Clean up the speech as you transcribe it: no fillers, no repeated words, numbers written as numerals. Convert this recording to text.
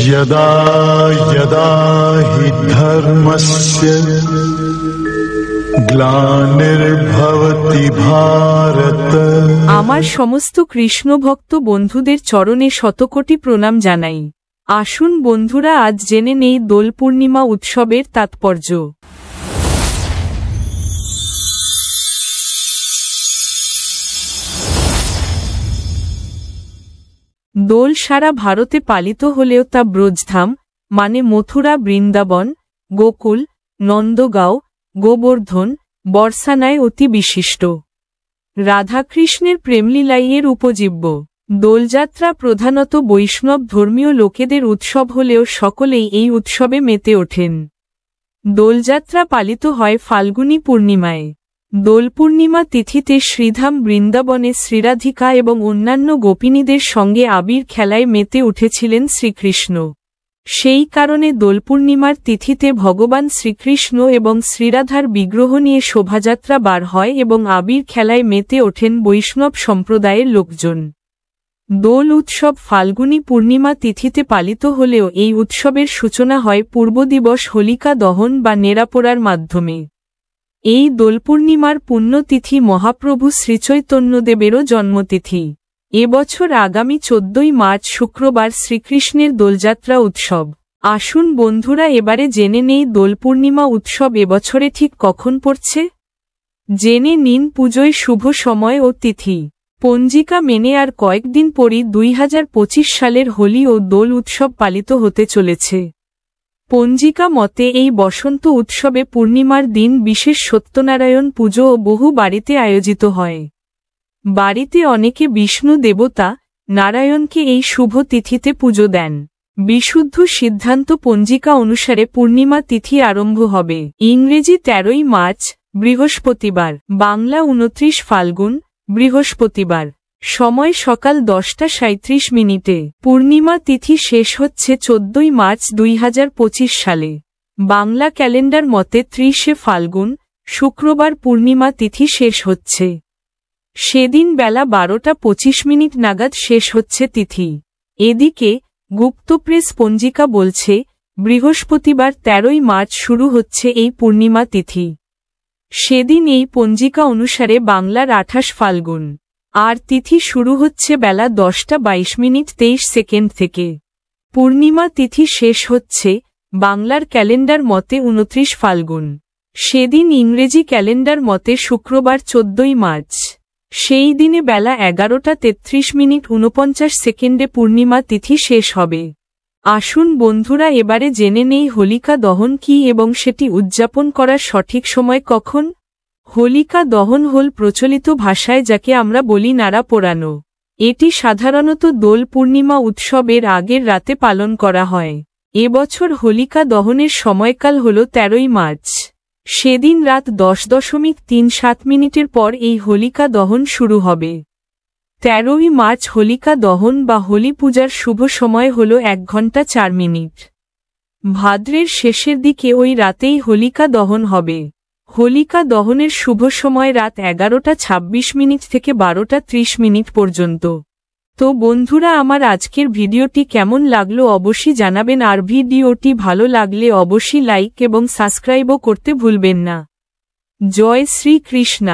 यदा यदा हि धर्मस्य ग्लानिर्भवति भारत। আমার সমস্ত কৃষ্ণভক্ত বন্ধুদের চরণে শতকোটি প্রণাম জানাই। আসুন বন্ধুরা, আজ জেনে নেই দোল পূর্ণিমা উৎসবের তাৎপর্য। দোল সারা ভারতে পালিত হলেও তা ব্রজধাম মানে মথুরা, বৃন্দাবন, গোকুল, নন্দগাঁও, গোবর্ধন, বর্ষানায় অতি বিশিষ্ট। রাধাকৃষ্ণের প্রেমলীলাই এর উপজীব্য। দোলযাত্রা প্রধানত বৈষ্ণব ধর্মীয় লোকেদের উৎসব হলেও সকলেই এই উৎসবে মেতে ওঠেন। দোলযাত্রা পালিত হয় ফাল্গুনী পূর্ণিমায়। দোল পূর্ণিমা তিথিতে শ্রীধাম বৃন্দাবনে শ্রীরাধিকা এবং অন্যান্য গোপিনীদের সঙ্গে আবির খেলায় মেতে উঠেছিলেন শ্রীকৃষ্ণ। সেই কারণে দোল পূর্ণিমার তিথিতে ভগবান শ্রীকৃষ্ণ এবং শ্রীরাধার বিগ্রহ নিয়ে শোভাযাত্রা বার হয় এবং আবির খেলায় মেতে ওঠেন বৈষ্ণব সম্প্রদায়ের লোকজন। দোল উৎসব ফাল্গুনী পূর্ণিমা তিথিতে পালিত হলেও এই উৎসবের সূচনা হয় পূর্বদিবস হোলিকা দহন বা নেড়াপোড়ার মাধ্যমে। এই দোল পূর্ণিমার পুণ্যতিথি মহাপ্রভু শ্রীচৈতন্যদেবেরও জন্মতিথি। এবছর আগামী 14 মার্চ শুক্রবার শ্রীকৃষ্ণের দোলযাত্রা উৎসব। আসুন বন্ধুরা, এবারে জেনে নেই দোল পূর্ণিমা উৎসব এবছরে ঠিক কখন পড়ছে। জেনে নিন পুজোয় শুভ সময় ও তিথি। পঞ্জিকা মেনে আর কয়েকদিন পরই 2025 সালের হোলি ও দোল উৎসব পালিত হতে চলেছে। পঞ্জিকা মতে এই বসন্ত উৎসবে পূর্ণিমার দিন বিশেষ সত্যনারায়ণ পুজো ও বহু বাড়িতে আয়োজিত হয়। বাড়িতে অনেকে বিষ্ণু দেবতা নারায়ণকে এই শুভ তিথিতে পুজো দেন। বিশুদ্ধ সিদ্ধান্ত পঞ্জিকা অনুসারে পূর্ণিমা তিথি আরম্ভ হবে ইংরেজি 13 মার্চ বৃহস্পতিবার, বাংলা 29 ফাল্গুন বৃহস্পতিবার। সময় সকাল 10:37। পূর্ণিমা তিথি শেষ হচ্ছে 14 মার্চ 2025 সালে। বাংলা ক্যালেন্ডার মতে 30 ফাল্গুন শুক্রবার পূর্ণিমা তিথি শেষ হচ্ছে। সেদিন বেলা 12:25 নাগাদ শেষ হচ্ছে তিথি। এদিকে গুপ্তপ্রেস পঞ্জিকা বলছে বৃহস্পতিবার 13 মার্চ শুরু হচ্ছে এই পূর্ণিমা তিথি। সেদিন এই পঞ্জিকা অনুসারে বাংলার 28 ফাল্গুন। আর তিথি শুরু হচ্ছে বেলা 10:22:23 থেকে। পূর্ণিমা তিথি শেষ হচ্ছে বাংলার ক্যালেন্ডার মতে 29 ফাল্গুন। সেদিন ইংরেজি ক্যালেন্ডার মতে শুক্রবার 14 মার্চ। সেই দিনে বেলা 11:33:49 পূর্ণিমা তিথি শেষ হবে। আসুন বন্ধুরা, এবারে জেনে নেই হোলিকা দহন কি এবং সেটি উদযাপন করার সঠিক সময় কখন। হোলিকা দহন হল প্রচলিত ভাষায় যাকে আমরা বলি নাড়া পোড়ানো। এটি সাধারণত দোল পূর্ণিমা উৎসবের আগের রাতে পালন করা হয়। এবছর হোলিকা দহনের সময়কাল হল 13 মার্চ। সেদিন রাত 10:37 পর এই হোলিকা দহন শুরু হবে। 13 মার্চ হোলিকা দহন বা হোলি পূজার শুভ সময় হল 1 ঘন্টা 4 মিনিট। ভাদ্রের শেষের দিকে ওই রাতেই হোলিকা দহন হবে। হোলিকা দহনের শুভ সময় রাত 11:26 থেকে 12:30 পর্যন্ত। তো বন্ধুরা, আমার আজকের ভিডিওটি কেমন লাগলো অবশ্যই জানাবেন, আর ভিডিওটি ভালো লাগলে অবশ্যই লাইক এবং সাবস্ক্রাইবও করতে ভুলবেন না। জয় শ্রী কৃষ্ণ।